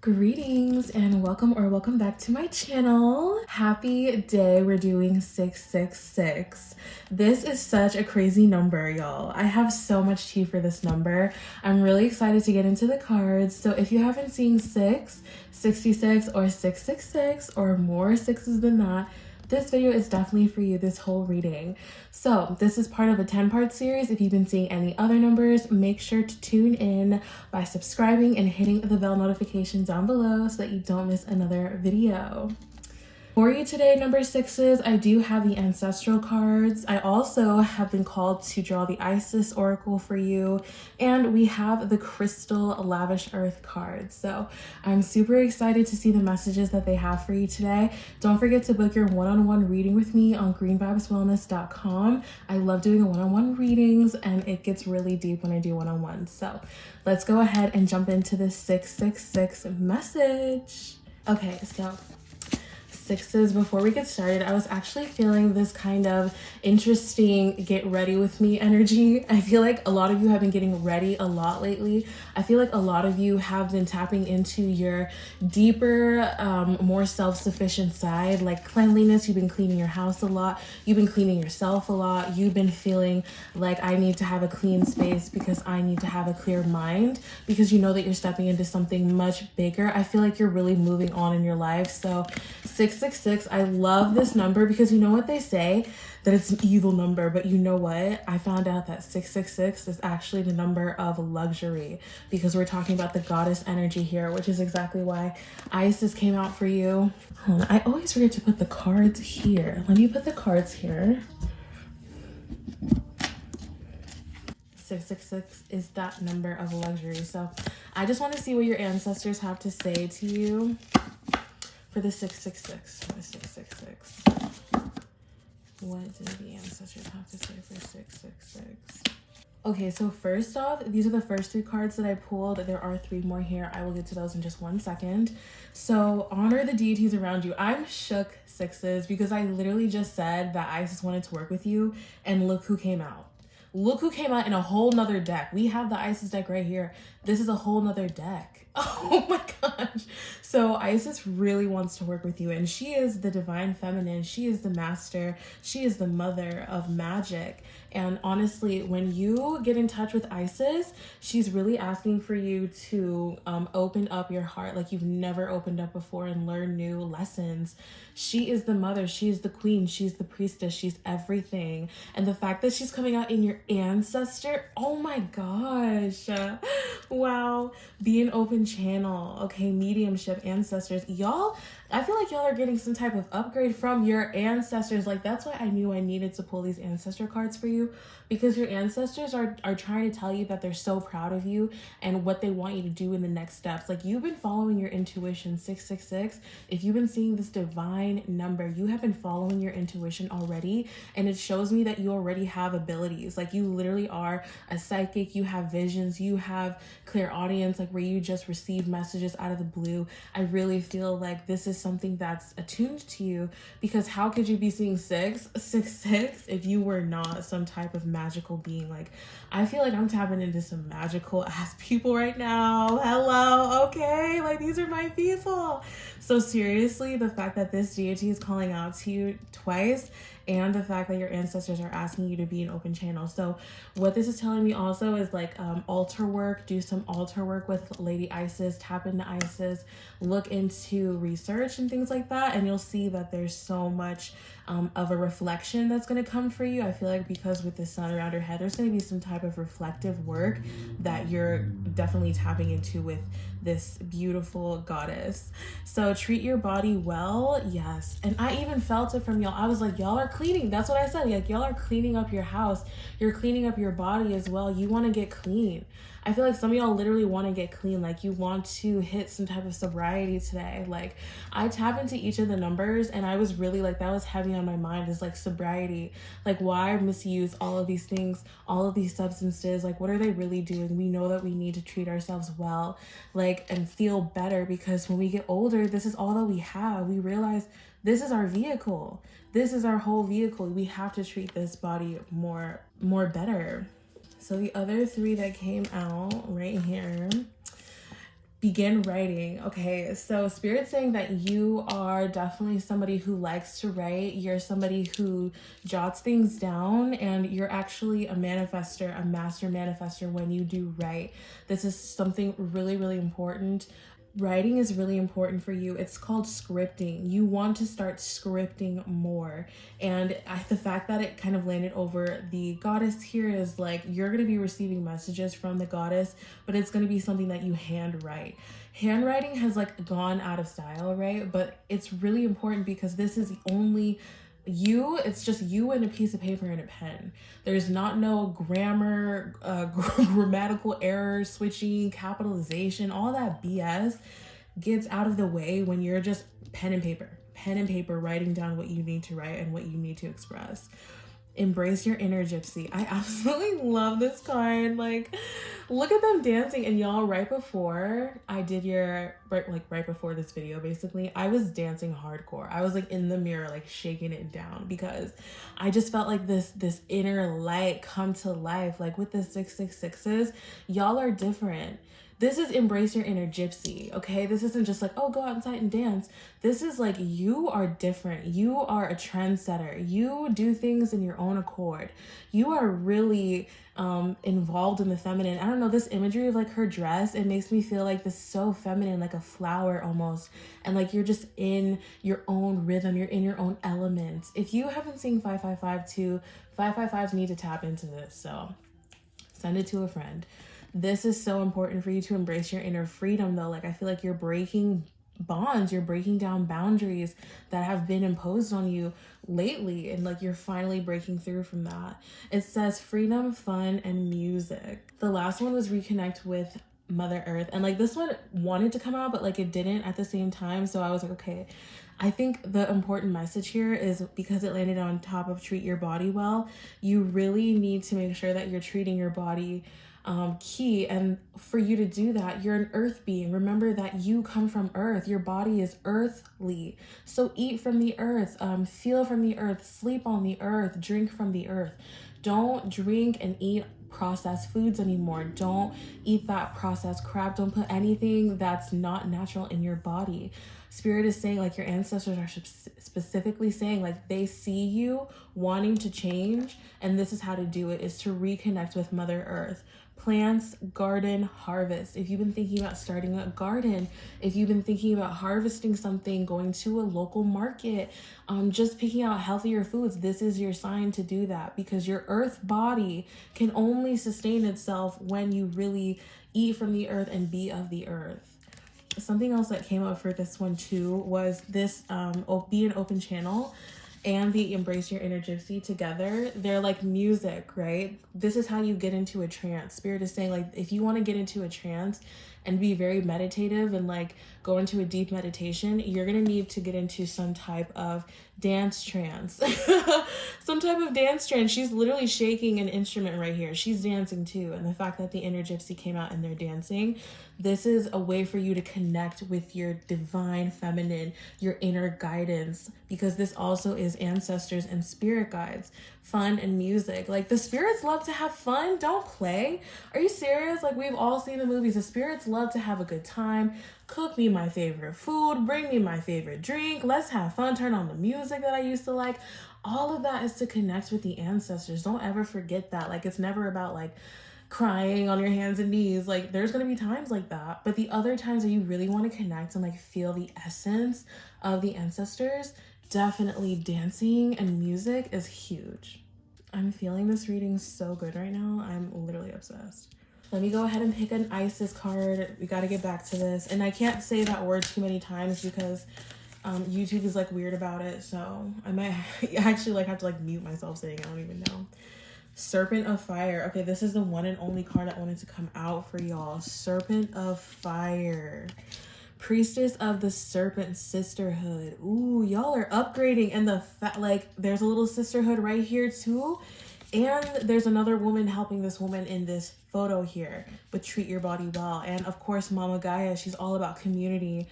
Greetings and welcome back to my channel. Happy day. We're doing 666. This is such a crazy number, y'all. I have so much tea for this number. I'm really excited to get into the cards. So if you haven't seen 666 or 666 or more sixes than that, this video is definitely for you, this whole reading. So this is part of a 10-part series. If you've been seeing any other numbers, make sure to tune in by subscribing and hitting the bell notification down below so that you don't miss another video. For you today, number sixes, I do have the ancestral cards. I also have been called to draw the Isis Oracle for you, and we have the Crystal Lavish Earth cards. So I'm super excited to see the messages that they have for you today. Don't forget to book your one-on-one reading with me on greenvibeswellness.com. I love doing one-on-one readings, and it gets really deep when I do one-on-ones. So let's go ahead and jump into this 666 message. Okay, so sixes, before we get started, I was actually feeling this kind of interesting get ready with me energy. I feel like a lot of you have been getting ready a lot lately. I feel like a lot of you have been tapping into your deeper, more self-sufficient side, like cleanliness. You've been cleaning your house a lot. You've been cleaning yourself a lot. You've been feeling like I need to have a clean space because I need to have a clear mind, because you know that you're stepping into something much bigger. I feel like you're really moving on in your life. So 666, I love this number because you know what they say, that it's an evil number, but you know what? I found out that 666 is actually the number of luxury, because we're talking about the goddess energy here, which is exactly why Isis came out for you. Hold on, I always forget to put the cards here. Let me put the cards here. 666 is that number of luxury. So I just want to see what your ancestors have to say to you for the 666. For the 666. What do the ancestors have to say for 666? Okay, so first off, these are the first three cards that I pulled. There are three more here. I will get to those in just 1 second. So honor the deities around you. I'm shook, sixes, because I literally just said that Isis wanted to work with you, and look who came out. Look who came out in a whole nother deck. We have the Isis deck right here. This is a whole nother deck. Oh my gosh. So Isis really wants to work with you, and she is the divine feminine. She is the master. She is the mother of magic. And honestly, when you get in touch with Isis, she's really asking for you to open up your heart like you've never opened up before and learn new lessons. She is the mother. She is the queen. She's the priestess. She's everything. And the fact that she's coming out in your ancestor, oh my gosh. Wow. Be an open channel. Okay, mediumship, ancestors. Y'all, I feel like y'all are getting some type of upgrade from your ancestors. Like, that's why I knew I needed to pull these ancestor cards for you, because your ancestors are trying to tell you that they're so proud of you and what they want you to do in the next steps. Like, you've been following your intuition. 666. If you've been seeing this divine number, you have been following your intuition already, and it shows me that you already have abilities. Like, you literally are a psychic. You have visions. You have clairaudience, like where you just receive messages out of the blue. I really feel like this is something that's attuned to you, because how could you be seeing 666 if you were not some type of magical being? Like, I feel like I'm tapping into some magical ass people right now. Hello, okay? Like, these are my people. So seriously, the fact that this deity is calling out to you twice, and the fact that your ancestors are asking you to be an open channel. So what this is telling me also is like altar work. Do some altar work with Lady Isis. Tap into Isis. Look into research and things like that, and you'll see that there's so much of a reflection that's going to come for you. I feel like because with the sun around her head, there's going to be some type of reflective work that you're definitely tapping into with this beautiful goddess. So treat your body well. Yes. And I even felt it from y'all. I was like, y'all are cleaning. That's what I said. Like, y'all are cleaning up your house. You're cleaning up your body as well. You want to get clean. I feel like some of y'all literally want to get clean. Like, you want to hit some type of sobriety today. Like, I tap into each of the numbers, and I was really like, that was heavy on my mind, is like sobriety. Like, why misuse all of these things, all of these substances? Like, what are they really doing? We know that we need to treat ourselves well, like, and feel better, because when we get older, this is all that we have. We realize this is our vehicle. This is our whole vehicle. We have to treat this body more better. So the other three that came out right here, begin writing. Okay, so Spirit's saying that you are definitely somebody who likes to write. You're somebody who jots things down, and you're actually a manifester, a master manifester when you do write. This is something really, really important. Writing is really important for you. It's called scripting. You want to start scripting more. And the fact that it kind of landed over the goddess here is like, you're going to be receiving messages from the goddess, but it's going to be something that you handwrite. Handwriting has like gone out of style, right? But it's really important because this is only you. It's just you and a piece of paper and a pen. There's not no grammar, grammatical errors, switching, capitalization, all that BS gets out of the way when you're just pen and paper, writing down what you need to write and what you need to express. Embrace your inner gypsy. I absolutely love this card. Like, look at them dancing. And y'all, right before I did right before this video, basically, I was dancing hardcore. I was like in the mirror, like shaking it down, because I just felt like this inner light come to life. Like with the 666s, y'all are different. This is embrace your inner gypsy, okay? This isn't just like, oh, go outside and dance. This is like, you are different. You are a trendsetter. You do things in your own accord. You are really involved in the feminine. I don't know, this imagery of like her dress, it makes me feel like this so feminine, like a flower almost. And like you're just in your own rhythm. You're in your own elements. If you haven't seen 555 555s need to tap into this. So send it to a friend. This is so important for you to embrace your inner freedom though. Like I feel like you're breaking bonds, you're breaking down boundaries that have been imposed on you lately, and like you're finally breaking through from that. It says freedom, fun, and music. The last one was reconnect with Mother Earth, and like this one wanted to come out but like it didn't at the same time, so I was like, okay, I think the important message here is, because it landed on top of treat your body well, you really need to make sure that you're treating your body key. And for you to do that, you're an earth being. Remember that you come from earth. Your body is earthly. So eat from the earth, feel from the earth, sleep on the earth, drink from the earth. Don't drink and eat processed foods anymore. Don't eat that processed crap. Don't put anything that's not natural in your body. Spirit is saying, like, your ancestors are specifically saying, like, they see you wanting to change, and this is how to do it, is to reconnect with Mother Earth. Plants, garden, harvest. If you've been thinking about starting a garden, if you've been thinking about harvesting something, going to a local market, just picking out healthier foods, this is your sign to do that, because your earth body can only sustain itself when you really eat from the earth and be of the earth. Something else that came up for this one too was this be an open channel and the embrace your inner gypsy together. They're like music, right? This is how you get into a trance. Spirit is saying, like, if you want to get into a trance and be very meditative and like go into a deep meditation, you're gonna need to get into some type of dance trance. Some type of dance trance. She's literally shaking an instrument right here. She's dancing too. And the fact that the inner gypsy came out and they're dancing, this is a way for you to connect with your divine feminine, your inner guidance, because this also is ancestors and spirit guides, fun and music. Like, the spirits love to have fun. Don't play. Are you serious? Like, we've all seen the movies. The spirits love to have a good time. Cook me my favorite food. Bring me my favorite drink. Let's have fun. Turn on the music that I used to like. All of that is to connect with the ancestors. Don't ever forget that. Like, it's never about like crying on your hands and knees. Like, there's gonna be times like that, but the other times that you really want to connect and like feel the essence of the ancestors, definitely dancing and music is huge. I'm feeling this reading so good right now. I'm literally obsessed. Let me go ahead and pick an Isis card. We got to get back to this, and I can't say that word too many times because YouTube is like weird about it, so I might actually like have to like mute myself saying it. I don't even know. Serpent of Fire. Okay, this is the one and only card that wanted to come out for y'all. Serpent of Fire. Priestess of the Serpent Sisterhood. Ooh, y'all are upgrading, and like there's a little sisterhood right here too. And there's another woman helping this woman in this photo here with Treat Your Body Well. And of course, Mama Gaia, she's all about community.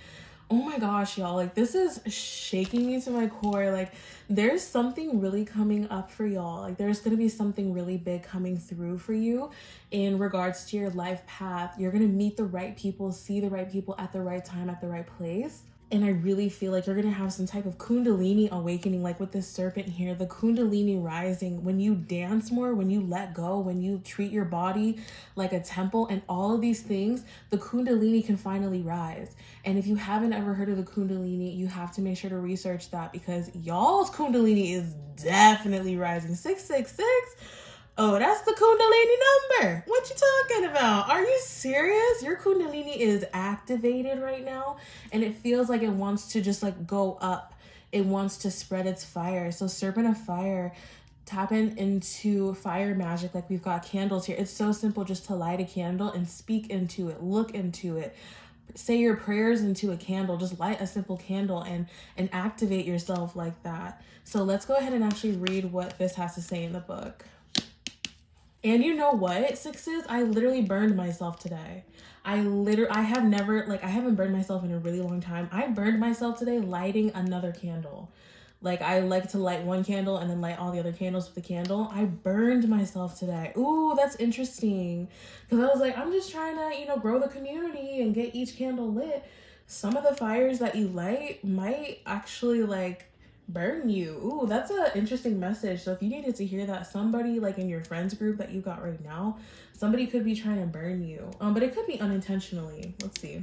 Oh my gosh, y'all, like this is shaking me to my core. Like there's something really coming up for y'all. Like there's going to be something really big coming through for you in regards to your life path. You're going to meet the right people, see the right people at the right time, at the right place. And I really feel like you're going to have some type of kundalini awakening, like with this serpent here, the kundalini rising. When you dance more, when you let go, when you treat your body like a temple and all of these things, the kundalini can finally rise. And if you haven't ever heard of the kundalini, you have to make sure to research that, because y'all's kundalini is definitely rising. 666. Oh, that's the kundalini number. What you talking about? Are you serious? Your kundalini is activated right now, and it feels like it wants to just like go up. It wants to spread its fire. So serpent of fire, tap into fire magic. Like we've got candles here. It's so simple just to light a candle and speak into it, look into it. Say your prayers into a candle. Just light a simple candle and activate yourself like that. So let's go ahead and actually read what this has to say in the book. And you know what, sixes? I literally burned myself today. I haven't burned myself in a really long time. I burned myself today lighting another candle. Like I like to light one candle and then light all the other candles with the candle. I burned myself today. Ooh, that's interesting. Because I was like, I'm just trying to, grow the community and get each candle lit. Some of the fires that you light might actually like burn you. Ooh, that's an interesting message. So if you needed to hear that, somebody like in your friends group that you got right now, somebody could be trying to burn you. But it could be unintentionally. Let's see.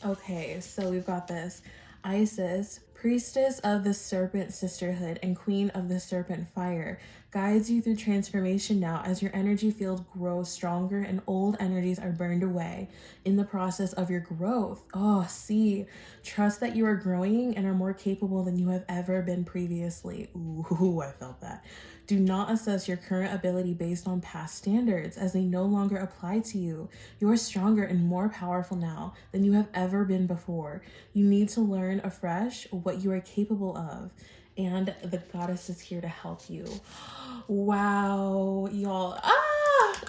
Okay, so we've got this. Isis, priestess of the serpent sisterhood and queen of the serpent fire, guides you through transformation now as your energy field grows stronger and old energies are burned away in the process of your growth. Oh, see, trust that you are growing and are more capable than you have ever been previously. Ooh, I felt that. Do not assess your current ability based on past standards, as they no longer apply to you. You are stronger and more powerful now than you have ever been before. You need to learn afresh what you are capable of, and the goddess is here to help you. Wow, y'all.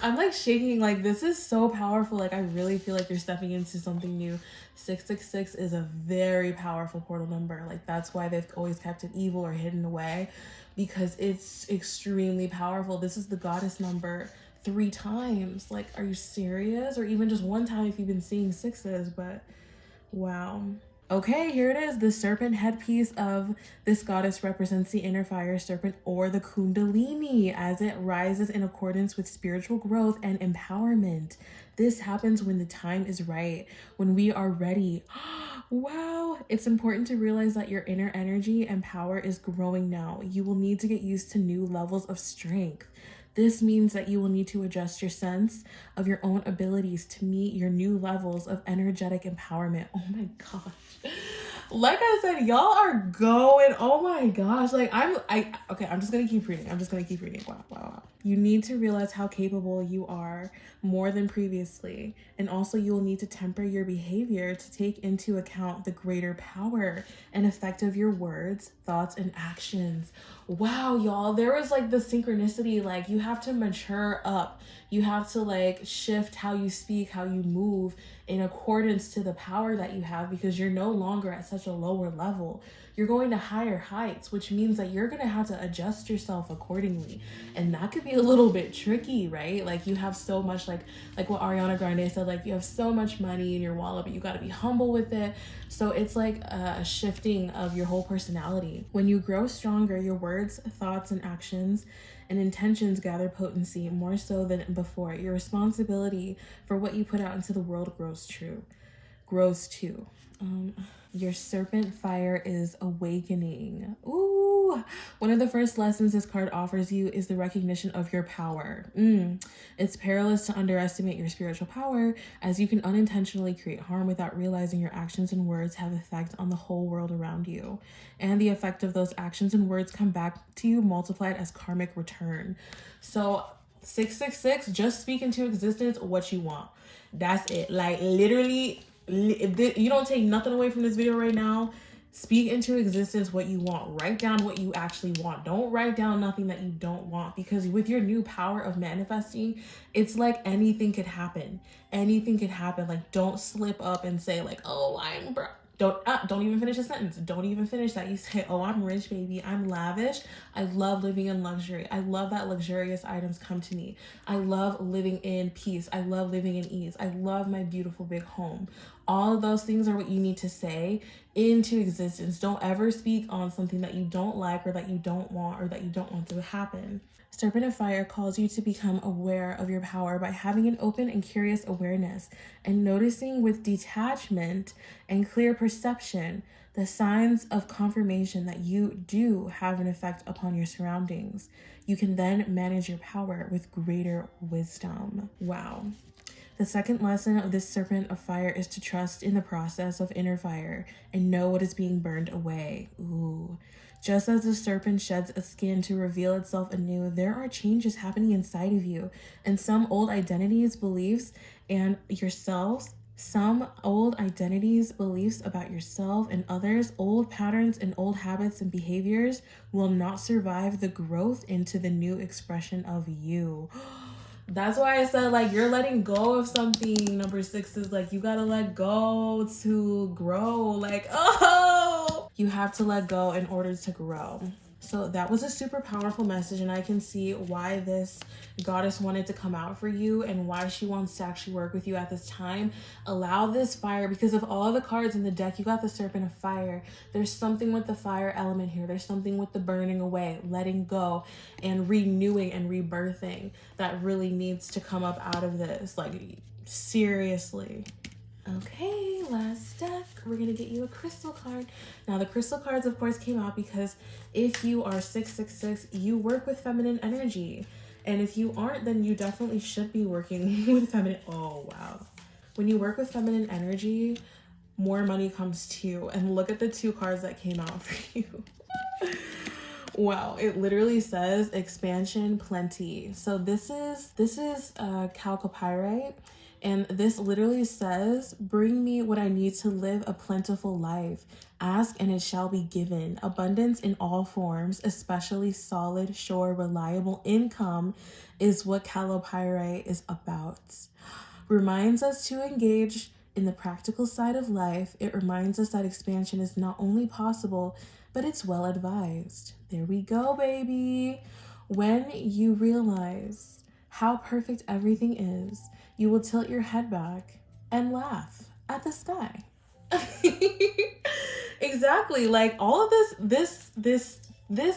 I'm like shaking. Like this is so powerful. Like I really feel like you're stepping into something new. 666 is a very powerful portal number. Like that's why they've always kept it evil or hidden away, because it's extremely powerful. This is the goddess number 3 times. Like, are you serious? Or even just 1 time if you've been seeing 6s, but wow. Okay, here it is. The serpent headpiece of this goddess represents the inner fire serpent, or the kundalini, as it rises in accordance with spiritual growth and empowerment. This happens when the time is right, when we are ready. Wow. It's important to realize that your inner energy and power is growing now. You will need to get used to new levels of strength. This means that you will need to adjust your sense of your own abilities to meet your new levels of energetic empowerment. Oh my gosh. Like I said, y'all are going, oh my gosh. Like okay, I'm just going to keep reading. Wow. You need to realize how capable you are more than previously. And also you will need to temper your behavior to take into account the greater power and effect of your words, thoughts, and actions. Wow, y'all, there was like the synchronicity. Like you have to mature up. You have to like shift how you speak, how you move in accordance to the power that you have, because you're no longer at such a lower level. You're going to higher heights, which means that you're going to have to adjust yourself accordingly. And that could be a little bit tricky, right? Like you have so much, like what Ariana Grande said, like you have so much money in your wallet, but you got to be humble with it. So it's like a shifting of your whole personality. When you grow stronger, your words, thoughts, and actions and intentions gather potency more so than before. Your responsibility for what you put out into the world grows too. Your serpent fire is awakening. Ooh, one of the first lessons this card offers you is the recognition of your power. It's perilous to underestimate your spiritual power, as you can unintentionally create harm without realizing your actions and words have effect on the whole world around you. And the effect of those actions and words come back to you multiplied as karmic return. So 666, just speak into existence what you want. That's it. Like literally, if you don't take nothing away from this video right now, speak into existence what you want. Write down what you actually want. Don't write down nothing that you don't want, because with your new power of manifesting, it's like anything could happen. Anything could happen. Like don't slip up and say like, oh, I'm broke. Don't even finish a sentence. Don't even finish that. You say, oh, I'm rich, baby. I'm lavish. I love living in luxury. I love that luxurious items come to me. I love living in peace. I love living in ease. I love my beautiful big home. All of those things are what you need to say into existence. Don't ever speak on something that you don't like or that you don't want or that you don't want to happen. Serpent of Fire calls you to become aware of your power by having an open and curious awareness and noticing with detachment and clear perception the signs of confirmation that you do have an effect upon your surroundings. You can then manage your power with greater wisdom. Wow. The second lesson of this Serpent of Fire is to trust in the process of inner fire and know what is being burned away. Ooh. Just as the serpent sheds a skin to reveal itself anew, there are changes happening inside of you. And some old identities, beliefs, and yourselves, some old identities, beliefs about yourself and others, old patterns and old habits and behaviors will not survive the growth into the new expression of you. That's why I said, like, you're letting go of something. Number 6 is like, you gotta let go to grow. Like, oh, you have to let go in order to grow. So that was a super powerful message, and I can see why this goddess wanted to come out for you and why she wants to actually work with you at this time. Allow this fire, because of all the cards in the deck, you got the Serpent of Fire. There's something with the fire element here. There's something with the burning away, letting go, and renewing and rebirthing that really needs to come up out of this. Like, seriously. Okay, last deck. We're going to get you a crystal card. Now, the crystal cards, of course, came out because if you are 666, you work with feminine energy. And if you aren't, then you definitely should be working with feminine. Oh, wow. When you work with feminine energy, more money comes to you. And look at the 2 cards that came out for you. Wow, it literally says expansion, plenty. So this is chalcopyrite. And this literally says, bring me what I need to live a plentiful life. Ask and it shall be given. Abundance in all forms, especially solid, sure, reliable income is what chalcopyrite is about. Reminds us to engage in the practical side of life. It reminds us that expansion is not only possible, but it's well advised. There we go, baby. When you realize how perfect everything is, you will tilt your head back and laugh at the sky. Exactly. Like, all of this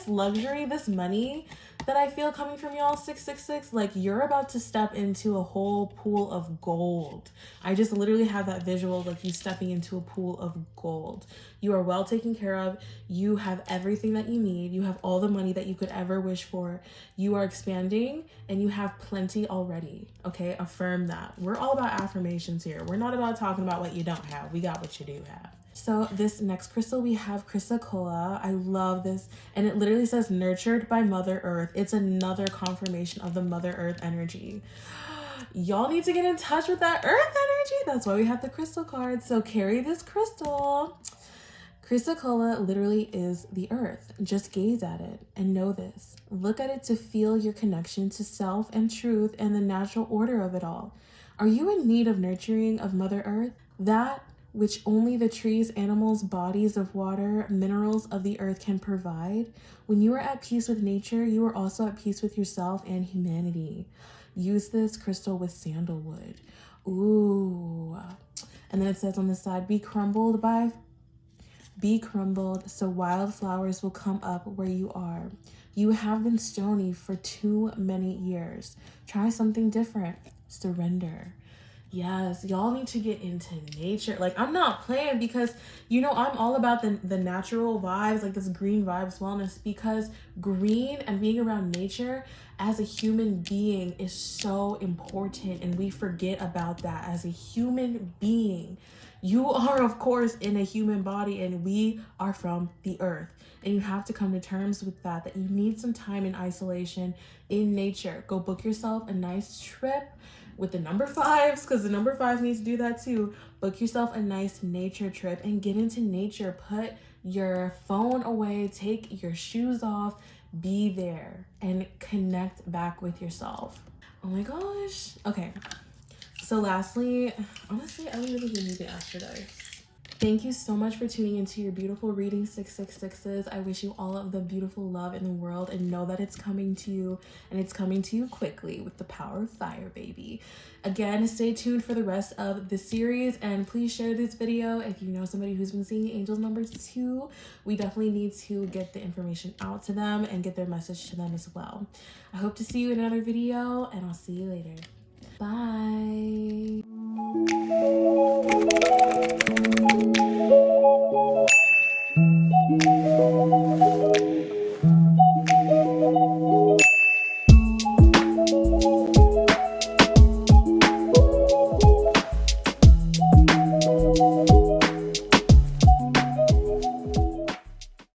luxury, this money that I feel coming from y'all 666, like, you're about to step into a whole pool of gold. I just literally have that visual, like you stepping into a pool of gold. You are well taken care of. You have everything that you need. You have all the money that you could ever wish for. You are expanding and you have plenty already. Okay, affirm that. We're all about affirmations here. We're not about talking about what you don't have. We got what you do have. So this next crystal, we have chrysocolla. I love this. And it literally says nurtured by Mother Earth. It's another confirmation of the Mother Earth energy. Y'all need to get in touch with that Earth energy. That's why we have the crystal card. So carry this crystal. Chrysocolla literally is the earth. Just gaze at it and know this. Look at it to feel your connection to self and truth and the natural order of it all. Are you in need of nurturing of Mother Earth? That which only the trees, animals, bodies of water, minerals of the earth can provide. When you are at peace with nature, you are also at peace with yourself and humanity. Use this crystal with sandalwood. Ooh. And then it says on the side, be crumbled so wildflowers will come up where you are. You have been stony for too many years. Try something different. Surrender. Yes, y'all need to get into nature. Like, I'm not playing because, you know, I'm all about the natural vibes, like this green vibes wellness, because green and being around nature as a human being is so important, and we forget about that as a human being. You are, of course, in a human body, and we are from the earth. And you have to come to terms with that you need some time in isolation in nature. Go book yourself a nice trip with the number 5s, because the number 5 needs to do that too. Book yourself a nice nature trip and get into nature. Put your phone away, take your shoes off, be there, and connect back with yourself. Oh my gosh. Okay. So lastly, honestly, I don't really need the Astro dice. Thank you so much for tuning into your beautiful reading 666s. I wish you all of the beautiful love in the world and know that it's coming to you, and it's coming to you quickly with the power of fire, baby. Again, stay tuned for the rest of the series, and please share this video if you know somebody who's been seeing angels numbers too. We definitely need to get the information out to them and get their message to them as well. I hope to see you in another video, and I'll see you later. Bye.